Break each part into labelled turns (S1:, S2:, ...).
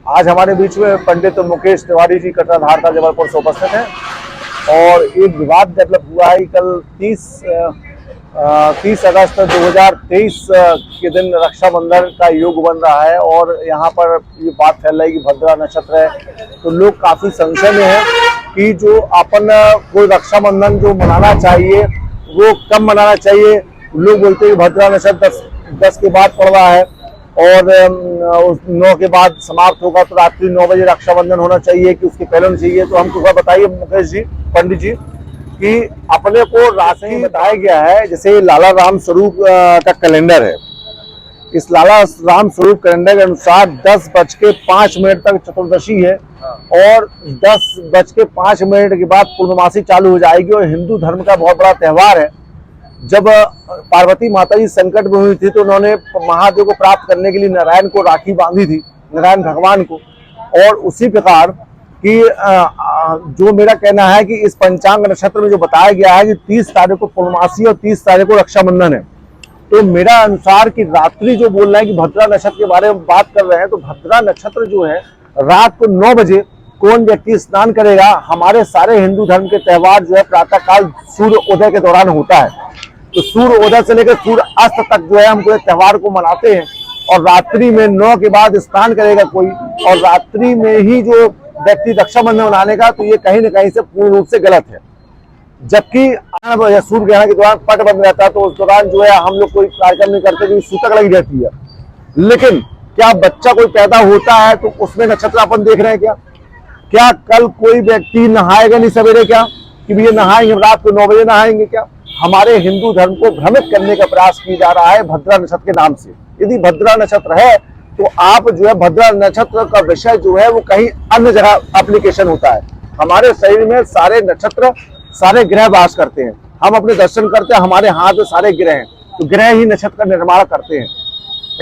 S1: आज हमारे बीच में पंडित मुकेश तिवारी जी कटराधार जबलपुर से उपस्थित हैं और एक विवाद डेवलप हुआ है। कल 30 अगस्त 2023 के दिन रक्षाबंधन का योग बन रहा है और यहाँ पर ये बात फैल रही है कि भद्रा नक्षत्र है, तो लोग काफी संशय में हैं कि जो अपन कोई रक्षाबंधन जो मनाना चाहिए वो कब मनाना चाहिए। लोग बोलते हैं कि भद्रा नक्षत्र 10 के बाद पड़ रहा है और 9 के बाद समाप्त होगा, तो रात्रि 9 बजे रक्षाबंधन होना चाहिए कि उसके पहले होना चाहिए। तो हमको बताइए मुकेश जी, पंडित जी, कि अपने को राशि में बताया गया है जैसे लाला राम स्वरूप का कैलेंडर है, इस लाला राम स्वरूप कैलेंडर के अनुसार 10:05 तक चतुर्दशी है और 10:05 के बाद पूर्णमासी चालू हो जाएगी। और हिंदू धर्म का बहुत बड़ा त्यौहार है। जब पार्वती माता जी संकट में हुई थी तो उन्होंने महादेव को प्राप्त करने के लिए नारायण को राखी बांधी थी, नारायण भगवान को। और उसी प्रकार कि जो मेरा कहना है कि इस पंचांग नक्षत्र में जो बताया गया है कि 30 तारीख को पूर्णमासी और 30 तारीख को रक्षाबंधन है, तो मेरा अनुसार कि रात्रि जो बोल रहे हैं कि भद्रा नक्षत्र के बारे में बात कर रहे हैं, तो भद्रा नक्षत्र जो है रात को 9 बजे कौन व्यक्ति स्नान करेगा। हमारे सारे हिंदू धर्म के त्यौहार जो है प्रातः काल सूर्य उदय के दौरान होता है, तो सूर्य उदय से लेकर सूर्य अस्त तक जो है हम पूरे त्यौहार को मनाते हैं। और रात्रि में 9 के बाद स्नान करेगा कोई और रात्रि में ही जो व्यक्ति रक्षाबंधन मनाने का, तो ये कहीं ना कहीं से पूर्ण रूप से गलत है। जबकि सूर्य ग्रहण के दौरान पट बंद रहता है, तो उस दौरान जो है हम लोग कोई कार्यक्रम नहीं करते क्योंकि सूतक लगी रहती है। लेकिन क्या बच्चा कोई पैदा होता है तो उसमें नक्षत्र अपन देख रहे हैं क्या कल कोई व्यक्ति नहाएगा नहीं सवेरे क्या कि भैया नहाएंगे, रात को 9 बजे नहाएंगे क्या। हमारे हिंदू धर्म को भ्रमित करने का प्रयास किया जा रहा है भद्रा नक्षत्र के नाम से। यदि भद्रा नक्षत्र है तो आप जो है भद्रा नक्षत्र का विषय जो है वो कहीं अन्य जगह एप्लीकेशन होता है। हमारे शरीर में सारे नक्षत्र सारे ग्रह वास करते हैं, हम अपने दर्शन करते हैं, हमारे हाथ में सारे ग्रह हैं, तो ग्रह ही नक्षत्र का निर्माण करते हैं।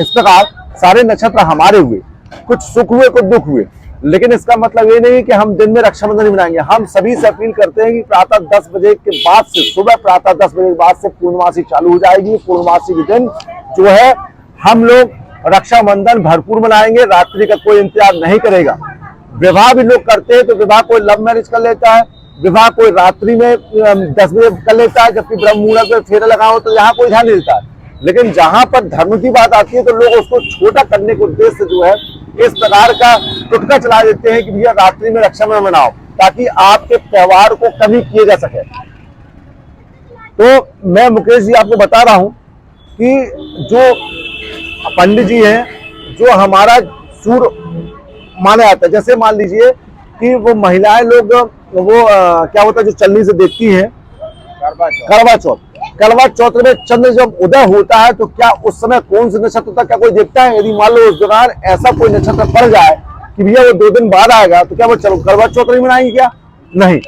S1: इस प्रकार सारे नक्षत्र हमारे हुए, कुछ सुख हुए कुछ दुख हुए, लेकिन इसका मतलब ये नहीं कि हम दिन में रक्षाबंधन नहीं मनाएंगे। हम सभी से अपील करते हैं कि प्रातः 10 बजे के बाद से, सुबह प्रातः 10 बजे के बाद से पूर्णमासी चालू हो जाएगी। पूर्णमासी के दिन जो है हम लोग रक्षाबंधन भरपूर मनाएंगे, रात्रि का कोई इंतजार नहीं करेगा। विवाह भी लोग करते हैं, तो विवाह कोई लव मैरिज कर लेता है, विवाह कोई रात्रि में 10 बजे कर लेता है, जबकि ब्रह्म मुहूर्त में फेरा लगा हो तो यहाँ कोई ध्यान नहीं देता है। लेकिन जहां पर धर्म की बात आती है तो लोग उसको छोटा करने के उद्देश्य से जो है इस प्रकार का टुटका चला देते हैं कि भैया रात्रि में रक्षाबंधन मनाओ, ताकि आपके त्यौहार को कभी किए जा सके। तो मैं मुकेश जी आपको बता रहा हूं कि जो पंडित जी हैं, जो हमारा सूर्य माना जाता है, जैसे मान लीजिए कि वो महिलाएं लोग वो क्या होता है जो चलनी से देखती हैं करवा चौथ में चंद्र जब उदय होता है तो क्या उस समय कौन सा नक्षत्र होता है क्या कोई देखता है। यदि मान लो उस दौरान ऐसा कोई नक्षत्र पड़ जाए कि भैया वो 2 दिन बाद आएगा, तो क्या वो करवा चौथ नहीं मनाएंगे क्या? नहीं,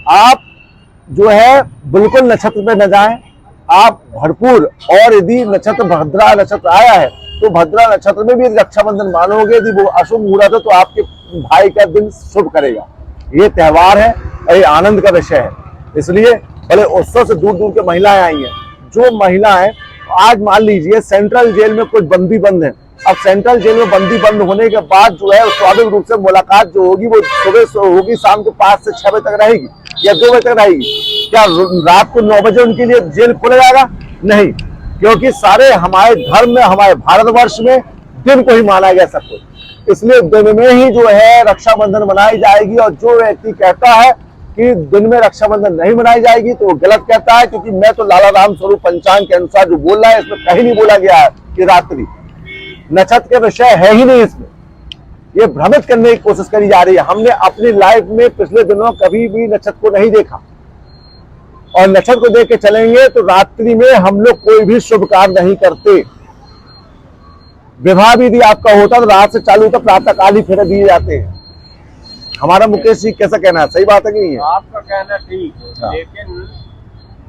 S1: आप जो है बिल्कुल नक्षत्र पे न जाएं, आप भरपूर। और यदि नक्षत्र भद्रा नक्षत्र आया है तो भद्रा नक्षत्र में भी रक्षाबंधन मानोगे, यदि वो अशुभ मुहूर्त है तो आपके भाई का दिन शुभ करेगा। ये त्यौहार है और ये आनंद का विषय है, इसलिए भले उत्सव से दूर दूर के महिलाएं आई हैं। जो महिलाएं आज मान लीजिए सेंट्रल जेल में कुछ बंदी बंद है, अब सेंट्रल जेल में बंदी बंद होने के बाद जो है स्वाभाविक रूप से मुलाकात जो होगी वो सुबह होगी, शाम को 5 से 6 बजे तक रहेगी या 2 बजे तक रहेगी। क्या रात को 9 बजे उनके लिए जेल खोला जाएगा? नहीं, क्योंकि सारे हमारे धर्म में, हमारे भारतवर्ष में दिन को ही माना गया सब कुछ, इसलिए दिन में ही जो है रक्षाबंधन मनाई जाएगी। और जो व्यक्ति कहता है कि दिन में रक्षाबंधन नहीं मनाई जाएगी तो वो गलत कहता है, क्योंकि मैं तो लाला राम स्वरूप पंचांग के अनुसार जो बोल रहा है इसमें कहीं नहीं बोला गया है कि रात्रि नक्षत्र के विषय है ही नहीं। इसमें ये भ्रमित करने की कोशिश करी जा रही है। हमने अपनी लाइफ में पिछले दिनों कभी भी नक्षत्र को नहीं देखा, और नक्षत्र को देख के चलेंगे तो रात्रि में हम लोग कोई भी शुभ कार्य नहीं करते। विवाह भी यदि आपका होता तो रात से चालू होता, प्रातः काल ही फेरे दिए जाते हैं। हमारा मुकेश जी कैसा कहना है, सही बात है कि नहीं है?
S2: आपका कहना ठीक है, लेकिन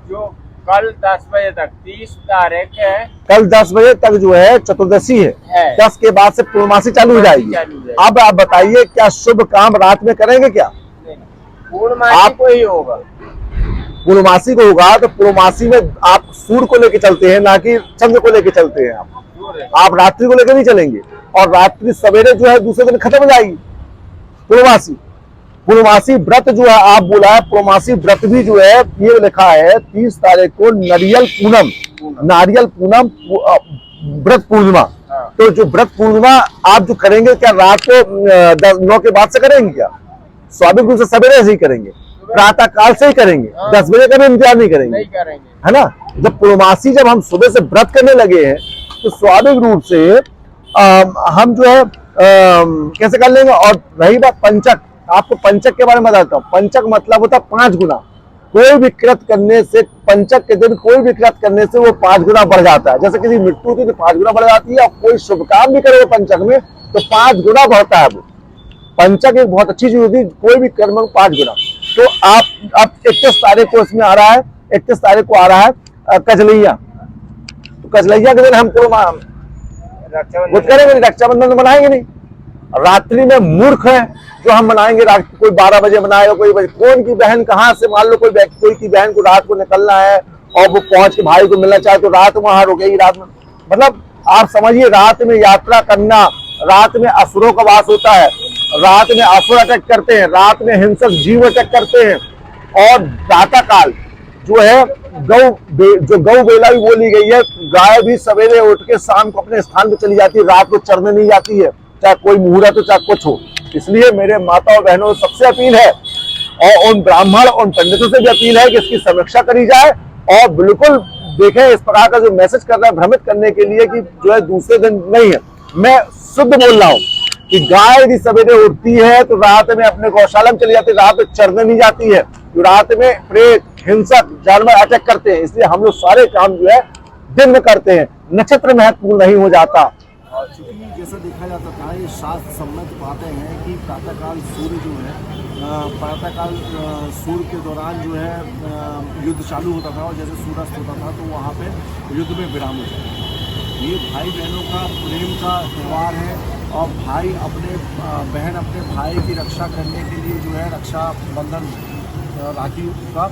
S2: जो कल 10 बजे तक 30 तारीख है,
S1: कल 10 बजे तक जो है चतुर्दशी है। 10 के बाद से पूर्णमासी चालू हो जाएगी। अब आप बताइए क्या शुभ काम रात में करेंगे क्या?
S2: पूर्णमासी को ही होगा,
S1: पूर्णमासी को होगा। तो पूर्णमासी में आप सूर्य को लेके चलते हैं, ना कि चंद्र को लेके चलते हैं। आप रात्रि को लेकर नहीं चलेंगे। और रात्रि सवेरे जो है दूसरे दिन खत्म हो जाएगी। पूर्णमासी पूर्णमासी व्रत जो है आप बोला है, पूर्णमासी व्रत भी जो है ये लिखा है 30 तारीख को नारियल पूनम व्रत पूर्णिमा। तो जो व्रत पूर्णिमा आप जो करेंगे क्या रात को 9 के बाद से करेंगे क्या? स्वाभाविक रूप से सवेरे से ही करेंगे, प्रातः काल से ही करेंगे, 10 बजे का भी इंतजार नहीं करेंगे, है ना। जब पूर्णमासी जब हम सुबह से व्रत करने लगे हैं तो स्वाभाविक रूप से हम जो है कैसे कर लेंगे। और रही बात पंचक, आपको पंचक के बारे में बताता हूँ। पंचक मतलब होता है 5 गुना। कोई भी कृत करने से, पंचक के दिन कोई भी कृत करने से वो 5 गुना बढ़ जाता है। जैसे किसी मृत्यु होती है तो 5 गुना बढ़ जाती है, और कोई शुभ काम भी करे पंचक में तो 5 गुना बढ़ता है वो। पंचक एक बहुत अच्छी चीज होती है, कोई भी कर्म में 5 गुना। तो आप 31 तारीख को इसमें आ रहा है, 31 तारीख को आ रहा है कजलैया। तो कजलैया के दिन हम करेंगे, रक्षाबंधन तो मनाएंगे नहीं। रात्रि में मूर्ख है जो हम मनाएंगे, कोई 12 बजे मनाएगा, कोई बजे। कौन की बहन कहाँ से, मान लो कोई की बहन को रात को निकलना है और वो पहुंच के भाई को मिलना चाहे तो रात वहां रुकेगी। रात में मतलब आप समझिए, रात में यात्रा करना, रात में असुरों का वास होता है, रात में असुर अटैक करते हैं, रात में हिंसक जीव अटैक करते हैं। और प्रातः काल जो है गौ बेला भी बोली गई है। गाय भी सवेरे उठ के शाम को अपने स्थान पे चली जाती है, रात को चरने नहीं जाती है, चाहे कोई मुहूर्त हो चाहे कुछ हो। इसलिए मेरे माता और बहनों से सबसे अपील है, और उन ब्राह्मण और पंडितों से भी अपील है कि इसकी समीक्षा करी जाए। और बिल्कुल देखें, इस प्रकार का जो मैसेज कर रहा है भ्रमित करने के लिए कि जो है दूसरे दिन नहीं है। मैं शुद्ध बोल रहा हूँ कि गाय यदि सवेरे उठती है तो रात में अपने गौशाला में चली जाती है, रात में चरने नहीं जाती है। तो रात में प्रेत, हिंसक जानवर अटैक करते हैं। इसलिए हम लोग सारे काम जो है दिन में करते हैं, नक्षत्र महत्वपूर्ण नहीं हो जाता।
S3: चूंकि जैसा देखा जाता था, ये शास्त्र सम्मत बातें हैं कि प्रातःकाल सूर्य जो है, प्रातःकाल सूर्य के दौरान जो है युद्ध चालू होता था, और जैसे सूर्यास्त होता था तो वहाँ पे युद्ध में विराम हो जाता था। ये भाई बहनों का प्रेम का त्यौहार है, और भाई बहन अपने भाई की रक्षा करने के लिए जो है रक्षा बंधन, राखी का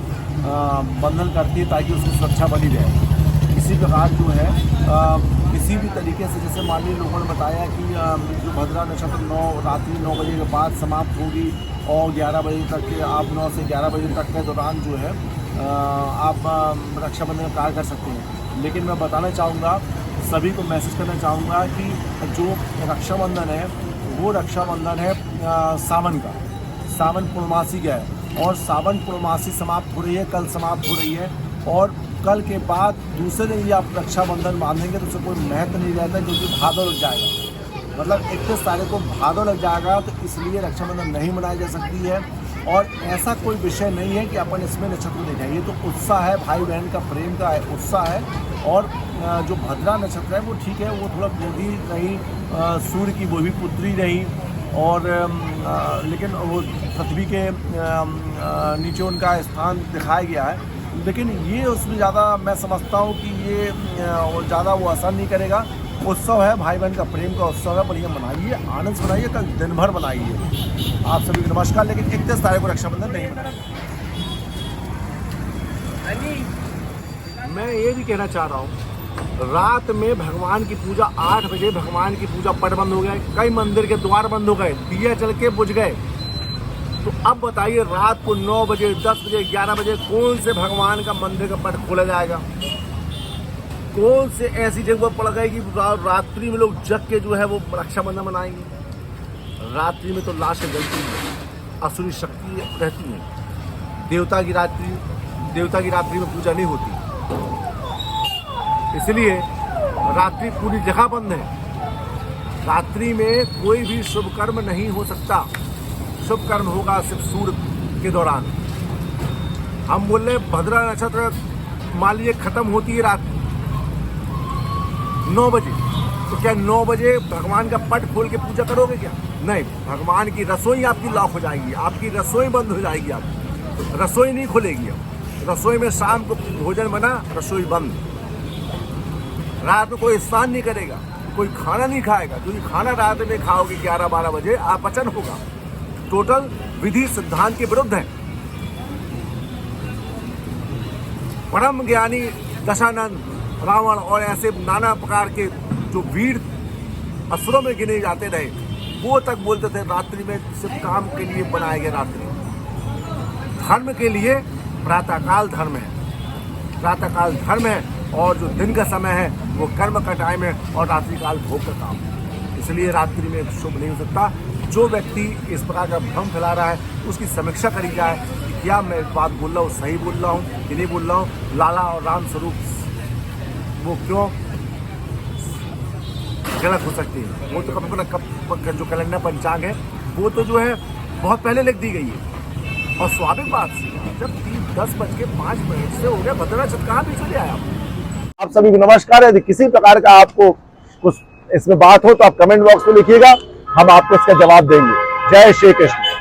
S3: बंधन करती है ताकि उसकी सुरक्षा बनी रहे। इसी प्रकार जो है किसी भी तरीके से, जैसे मान लीजिए लोगों ने बताया कि जो भद्रा नक्षत्र रात्रि 9 बजे के बाद समाप्त होगी, और 11 बजे तक के, आप 9 से 11 बजे तक के दौरान जो है आप रक्षाबंधन कार्य कर सकते हैं। लेकिन मैं बताना चाहूँगा, सभी को मैसेज करना चाहूँगा कि जो रक्षाबंधन है वो रक्षाबंधन है सावन का, सावन पूर्णमासी का है, और सावन पूर्णमासी समाप्त हो रही है, कल समाप्त हो रही है। और कल के बाद दूसरे दिन ये आप रक्षाबंधन बांधेंगे तो उससे कोई महत्व नहीं रहता, क्योंकि भादों लग जाएगा। मतलब 31 तारीख को भादों लग जाएगा, तो इसलिए रक्षाबंधन नहीं मनाई जा सकती है। और ऐसा कोई विषय नहीं है कि अपन इसमें नक्षत्र देखें, ये तो उत्साह है, भाई बहन का प्रेम का उत्साह है। और जो भद्रा नक्षत्र है वो ठीक है, वो थोड़ा बुद्धि रही, सूर्य की वो भी पुत्री रही, और लेकिन वो पृथ्वी के नीचे उनका स्थान दिखाया गया है। लेकिन ये उसमें ज़्यादा मैं समझता हूँ कि ये ज़्यादा वो असर नहीं करेगा। उत्सव है, भाई बहन का प्रेम का उत्सव है, बढ़िया मनाइए, आनंद से मनाइए, कल दिन भर मनाइए। आप सभी को नमस्कार। लेकिन 31 तारीख को रक्षाबंधन नहीं मनाइए। मैं ये भी कहना चाह रहा हूँ, रात में भगवान की पूजा 8 बजे भगवान की पूजा पट बंद हो गए, कई मंदिर के द्वार बंद हो गए, दिया जल के बुझ गए। तो अब बताइए रात को 9 बजे, 10 बजे, 11 बजे कौन से भगवान का मंदिर का पट खोला जाएगा? कौन से ऐसी जगह पड़ गई कि रात्रि में लोग जग के जो है वो रक्षाबंधन मनाएंगे? रात्रि में तो लाशें जलती हैं, असुरी शक्ति रहती है, देवता की रात्रि में पूजा नहीं होती। इसलिए रात्रि पूरी जगह बंद है। रात्रि में कोई भी शुभ कर्म नहीं हो सकता। शुभ कर्म होगा सिर्फ सूर्य के दौरान। हम बोल रहे भद्रा नक्षत्र मान लीजिए खत्म होती है रात 9 बजे, तो क्या 9 बजे भगवान का पट खोल के पूजा करोगे क्या? नहीं, भगवान की रसोई आपकी लॉक हो जाएगी, आपकी रसोई बंद हो जाएगी, आपकी रसोई नहीं खुलेगी। अब रसोई में शाम को भोजन बना, रसोई बंद। रात में कोई स्नान नहीं करेगा, कोई खाना नहीं खाएगा, क्योंकि खाना रात में खाओगे 11-12 बजे अपचन होगा। टोटल विधि सिद्धांत के विरुद्ध है। परम ज्ञानी दशानंद, रावण और ऐसे नाना प्रकार के जो वीर असुरों में गिने जाते रहे, वो तक बोलते थे रात्रि में सिर्फ काम के लिए बनाए गए रात्रि। धर्म के लिए प्रातःकाल धर्म है, प्रातःकाल धर्म है, और जो दिन का समय है वो कर्म का टाइम है, और रात्रि काल भोग का काम है। इसलिए रात्रि में शुभ नहीं हो सकता। जो व्यक्ति इस प्रकार का भ्रम फैला रहा है उसकी समीक्षा करी जाए कि क्या मैं बात बोल रहा हूँ सही बोल रहा हूँ कि नहीं बोल रहा हूँ। लाला और राम स्वरूप वो क्यों गलत हो सकती है? वो तो अपना जो कैलेंडर पंचांग है वो तो जो है बहुत पहले लिख दी गई है। और स्वाभाविक बात जब 10:05 से हो गया, भद्रा नक्षत्र कहाँ पीछे ले आया?
S1: आप सभी को नमस्कार। यदि किसी प्रकार का आपको कुछ इसमें बात हो तो आप कमेंट बॉक्स में लिखिएगा, हम आपको इसका जवाब देंगे। जय श्री कृष्ण।